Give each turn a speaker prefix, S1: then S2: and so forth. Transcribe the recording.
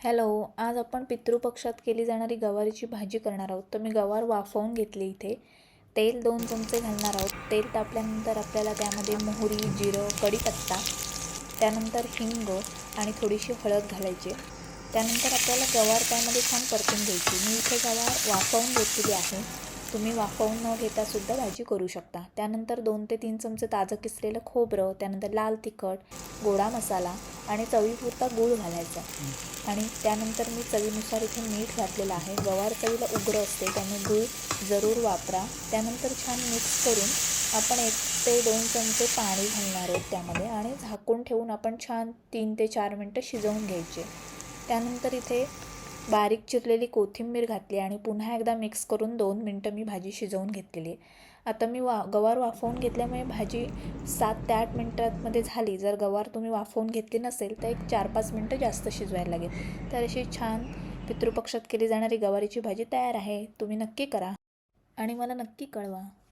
S1: Hello, आज आपण पितृपक्षात केली जाणारी गवारीची भाजी करणार आहोत. तर मी गवार वाफवून घेतली इथे. तेल 2 चमचे घालणार आहोत. तेल तापल्यानंतर आपल्याला त्यामध्ये मोहरी, जिरं, कढीपत्ता, त्यानंतर हिंग आणि थोडीशी हळद घालायची. त्यानंतर आपल्याला गवार त्यामध्ये छान परतून घ्यायची. मी इथे गवार वाफवून घेतलेली आहे. तुम्ही वाफवून न घेता सुद्धा भाजी करू शकता. त्यानंतर 2 ते 3 चमचे ताजं किसलेलं खोबरं, त्यानंतर लाल तिखट, गोडा मसाला आणि चवीपुरता गूळ घालायचा. आणि त्यानंतर मी चवीनुसार इथे मीठ घातलेलं आहे. गवार चवीला उग्र असते त्यामुळे गूळ जरूर वापरा. त्यानंतर छान मिक्स करून आपण 1 ते 2 चमचे पाणी घालणार आहोत त्यामध्ये आणि झाकून ठेवून आपण छान 3 ते 4 मिनटं शिजवून घ्यायचे. त्यानंतर इथे बारीक चिरलेली कोथिंबीर घातली आणि पुन्हा एकदा मिक्स करून 2 मिनटं मी भाजी शिजवून घेतलेली आहे. आता मी गवार वाफवून घेतल्यामुळे भाजी 7 ते 8 मिनटांमध्ये झाली. जर गवार तुम्ही वाफवून घेतली नसेल तर एक 4-5 मिनटं जास्त शिजवायला लागेल. तर अशी छान पितृपक्षात केली जाणारी गवारीची भाजी तयार आहे. तुम्ही नक्की करा आणि मला नक्की कळवा.